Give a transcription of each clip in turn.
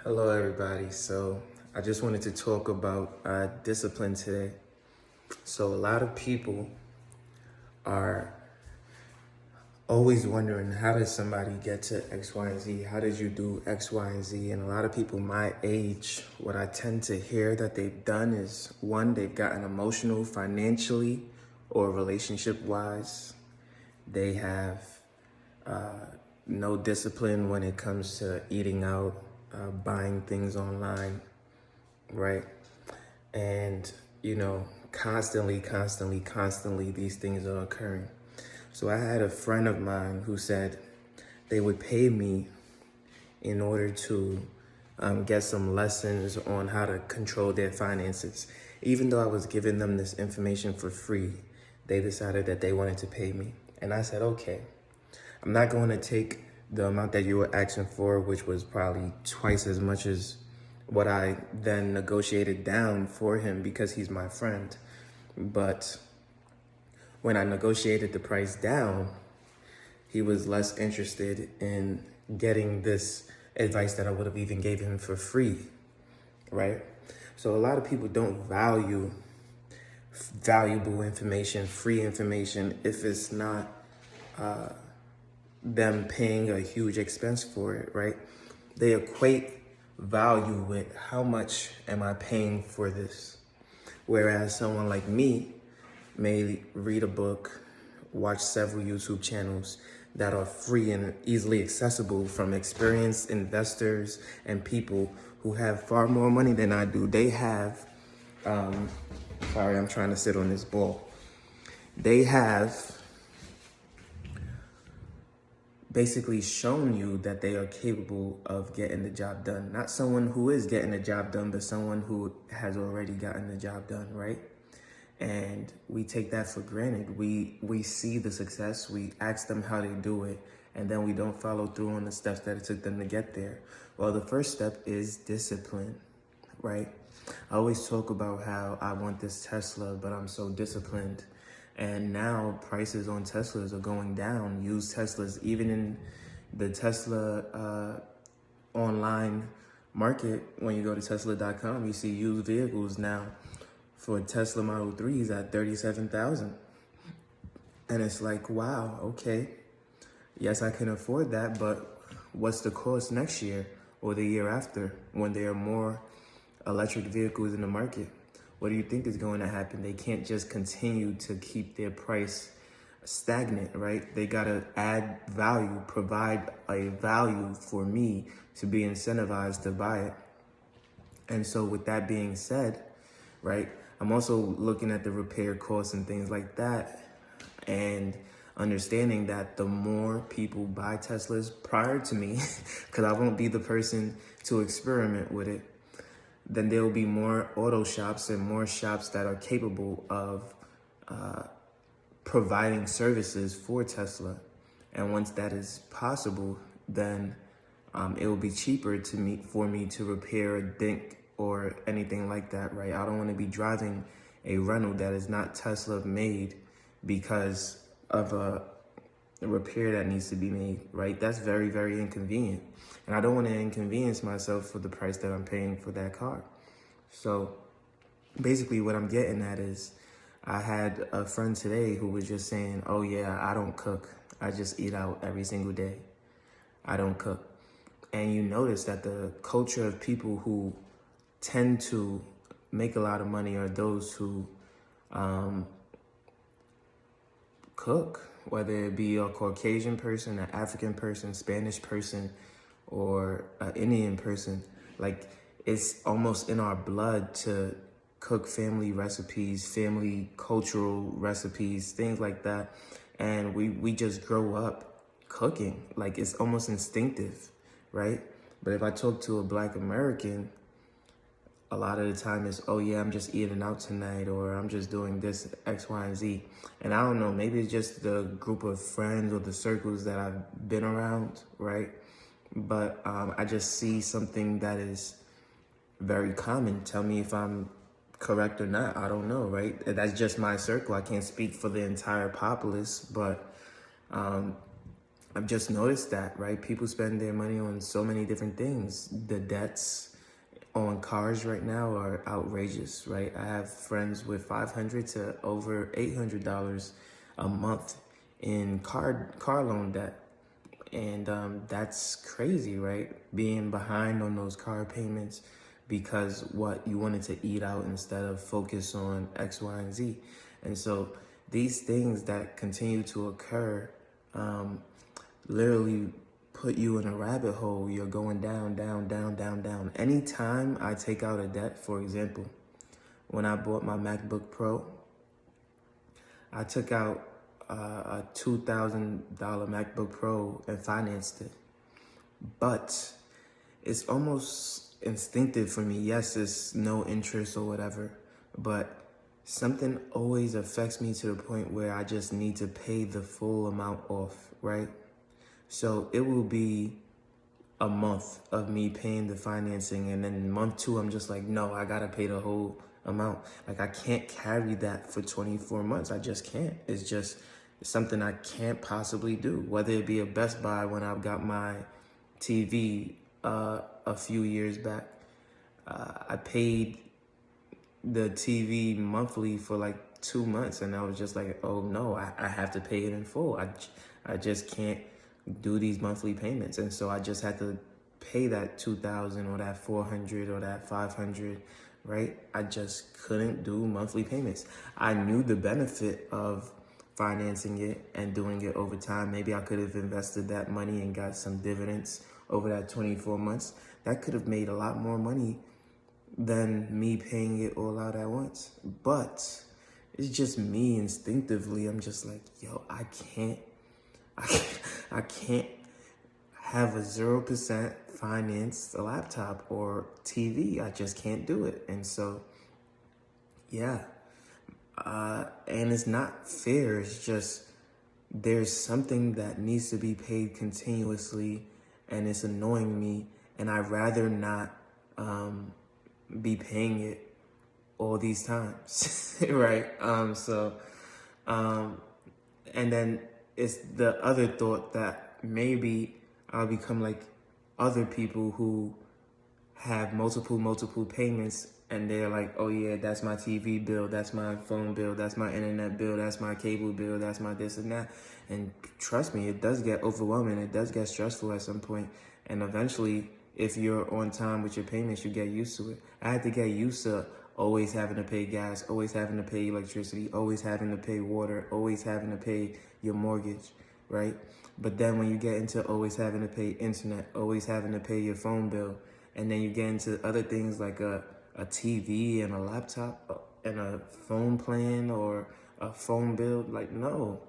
Hello, everybody. So, I just wanted to talk about discipline today. So, a lot of people are always wondering, how does somebody get to X, Y, and Z? How did you do X, Y, and Z? And a lot of people my age, what I tend to hear that they've done is one, they've gotten emotional, financially, or relationship wise. They have no discipline when it comes to eating out, buying things online, right? And, constantly, these things are occurring. So I had a friend of mine who said they would pay me in order to get some lessons on how to control their finances. Even though I was giving them this information for free, they decided that they wanted to pay me. And I said, okay, I'm not going to take the amount that you were asking for, which was probably twice as much as what I then negotiated down for him because he's my friend. But when I negotiated the price down, he was less interested in getting this advice that I would have even gave him for free, right? So a lot of people don't value valuable information, free information, if it's not them paying a huge expense for it, right? They equate value with how much am I paying for this? Whereas someone like me may read a book, watch several YouTube channels that are free and easily accessible from experienced investors and people who have far more money than I do. They have, sorry, I'm trying to sit on this ball. They have basically shown you that they are capable of getting the job done. Not someone who is getting the job done, but someone who has already gotten the job done, right? And we take that for granted. We see the success, we ask them how they do it, and then we don't follow through on the steps that it took them to get there. Well, the first step is discipline, right? I always talk about how I want this Tesla, but I'm so disciplined. And now prices on Teslas are going down. Used Teslas, even in the Tesla online market, when you go to Tesla.com, you see used vehicles now for Tesla Model 3s at $37,000. And it's like, wow, okay. Yes, I can afford that, but what's the cost next year or the year after when there are more electric vehicles in the market? What do you think is going to happen? They can't just continue to keep their price stagnant, right? They got to add value, provide a value for me to be incentivized to buy it. And so with that being said, right, I'm also looking at the repair costs and things like that and understanding that the more people buy Teslas prior to me, because I won't be the person to experiment with it, then there will be more auto shops and more shops that are capable of providing services for Tesla. And once that is possible, then it will be cheaper for me to repair a dent or anything like that, right? I don't want to be driving a rental that is not Tesla made because of a repair that needs to be made, right? That's very, very inconvenient. And I don't want to inconvenience myself for the price that I'm paying for that car. So basically what I'm getting at is I had a friend today who was just saying, oh yeah, I don't cook. I just eat out every single day. I don't cook. And you notice that the culture of people who tend to make a lot of money are those who cook, whether it be a Caucasian person, an African person, Spanish person, or an Indian person. Like, it's almost in our blood to cook family recipes, family cultural recipes, things like that. And we just grow up cooking. Like, it's almost instinctive, right? But if I talk to a Black American, a lot of the time it's, oh yeah, I'm just eating out tonight, or I'm just doing this X, Y, and Z. And I don't know, maybe it's just the group of friends or the circles that I've been around, right? But I just see something that is very common. Tell me if I'm correct or not. I don't know, right? That's just my circle. I can't speak for the entire populace, but I've just noticed that, right? People spend their money on so many different things. The debts on cars right now are outrageous, right? I have friends with $500 to over $800 a month in car loan debt. And that's crazy, right? Being behind on those car payments because what you wanted to eat out instead of focus on X, Y, and Z. And so these things that continue to occur literally put you in a rabbit hole. You're going down, down, down, down, down. Anytime I take out a debt, for example, when I bought my MacBook Pro, I took out a $2,000 MacBook Pro and financed it. But it's almost instinctive for me. Yes, it's no interest or whatever, but something always affects me to the point where I just need to pay the full amount off, right? So it will be a month of me paying the financing, and then month 2, I'm just like, no, I gotta pay the whole amount. Like, I can't carry that for 24 months. I just can't. It's just something I can't possibly do. Whether it be a Best Buy when I've got my TV a few years back, I paid the TV monthly for like 2 months, and I was just like, oh no, I have to pay it in full. I just can't do these monthly payments. And so I just had to pay that 2,000 or that 400 or that 500, right? I just couldn't do monthly payments. I knew the benefit of financing it and doing it over time. Maybe I could have invested that money and got some dividends over that 24 months. That could have made a lot more money than me paying it all out at once. But it's just me instinctively. I'm just like, yo, I can't have a 0% finance a laptop or TV. I just can't do it. And so, yeah. And it's not fair. It's just there's something that needs to be paid continuously, and it's annoying me. And I'd rather not be paying it all these times, right? And then it's the other thought that maybe I'll become like other people who have multiple payments, and they're like, oh yeah, that's my TV bill, that's my phone bill, that's my internet bill, that's my cable bill, that's my this and that. And trust me, it does get overwhelming. It does get stressful at some point. And eventually, if you're on time with your payments, you get used to it. I had to get used to always having to pay gas, always having to pay electricity, always having to pay water, always having to pay your mortgage, right? But then when you get into always having to pay internet, always having to pay your phone bill, and then you get into other things like a TV and a laptop and a phone plan or a phone bill, like, no,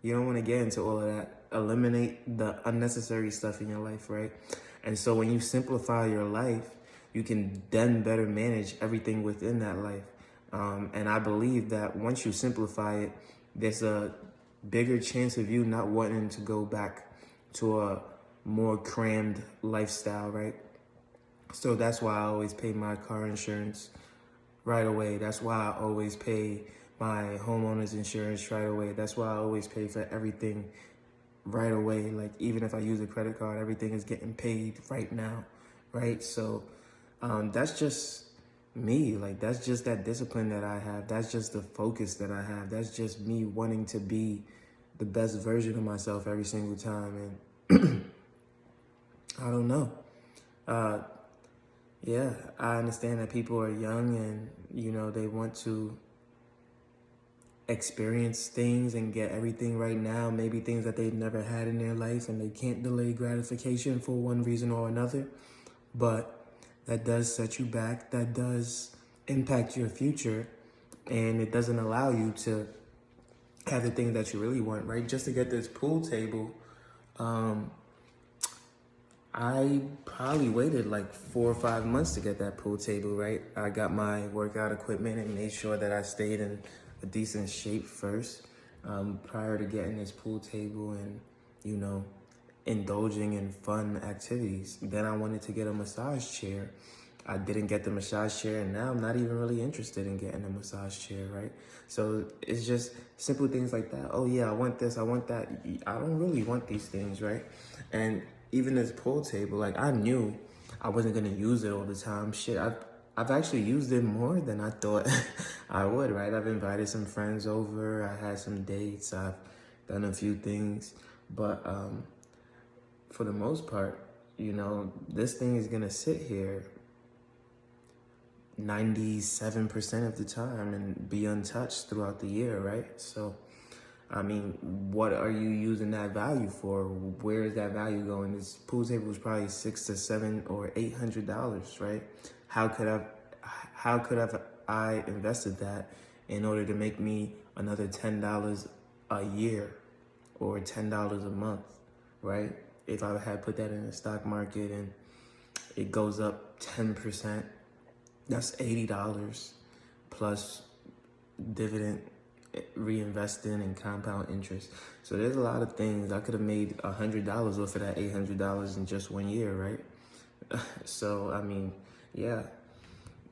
you don't want to get into all of that. Eliminate the unnecessary stuff in your life, right? And so when you simplify your life, you can then better manage everything within that life. And I believe that once you simplify it, there's a bigger chance of you not wanting to go back to a more crammed lifestyle, right? So that's why I always pay my car insurance right away. That's why I always pay my homeowner's insurance right away. That's why I always pay for everything right away. Like, even if I use a credit card, everything is getting paid right now, right? So that's just me. Like, that's just that discipline that I have. That's just the focus that I have. That's just me wanting to be the best version of myself every single time. And I don't know. Yeah, I understand that people are young and, you know, they want to experience things and get everything right now, maybe things that they've never had in their life, and they can't delay gratification for one reason or another. But that does set you back. That does impact your future, and it doesn't allow you to have the things that you really want, right? Just to get this pool table, I probably waited like 4 or 5 months to get that pool table, right? I got my workout equipment and made sure that I stayed in a decent shape first, prior to getting this pool table and, you know, indulging in fun activities. Then I wanted to get a massage chair, I didn't get the massage chair, and now I'm not even really interested in getting a massage chair, right? So it's just simple things like that. Oh yeah, I want this, I want that. I don't really want these things, right? And even this pool table, like I knew I wasn't gonna use it all the time. Shit, I've actually used it more than I thought I would, right? I've invited some friends over, I had some dates, I've done a few things, but for the most part, you know, this thing is gonna sit here 97% of the time and be untouched throughout the year, right? So, I mean, what are you using that value for? Where is that value going? This pool table was probably $600 to $700 or $800, right? How could I invested that in order to make me another $10 a year or $10 a month, right? If I had put that in the stock market and it goes up 10%, that's $80 plus dividend reinvesting and compound interest. So there's a lot of things. I could have made $100 off of that $800 in just 1 year, right? So, I mean, yeah,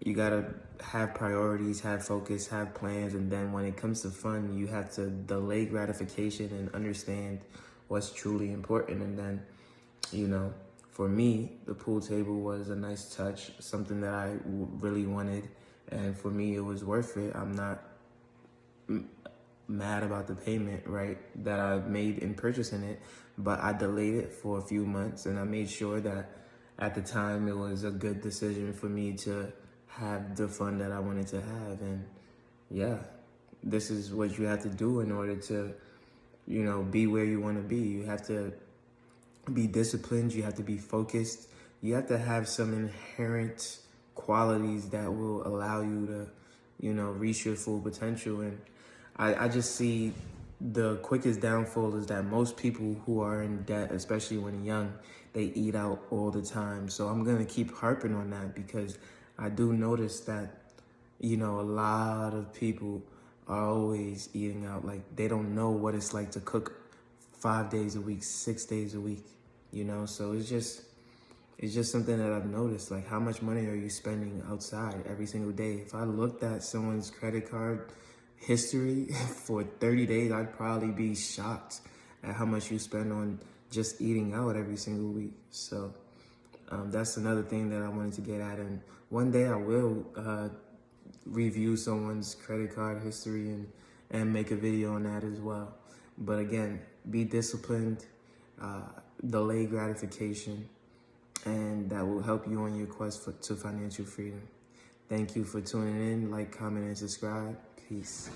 you gotta have priorities, have focus, have plans, and then when it comes to fun, you have to delay gratification and understand what's truly important. And then, you know, for me, the pool table was a nice touch, something that I really wanted, and for me, it was worth it. I'm not mad about the payment, right, that I made in purchasing it, but I delayed it for a few months, and I made sure that at the time it was a good decision for me to have the fun that I wanted to have. And yeah, this is what you have to do in order to, you know, be where you want to be. You have to be disciplined, you have to be focused, you have to have some inherent qualities that will allow you to, you know, reach your full potential. And I just see the quickest downfall is that most people who are in debt, especially when young, they eat out all the time. So I'm gonna keep harping on that because I do notice that, you know, a lot of people are always eating out. Like they don't know what it's like to cook 5 days a week, 6 days a week, you know? So it's just something that I've noticed. Like, how much money are you spending outside every single day? If I looked at someone's credit card history for 30 days, I'd probably be shocked at how much you spend on just eating out every single week. So that's another thing that I wanted to get at. And one day I will review someone's credit card history and make a video on that as well. But again, be disciplined, delay gratification, and that will help you on your quest to financial freedom. Thank you for tuning in. Like, comment, and subscribe. Peace.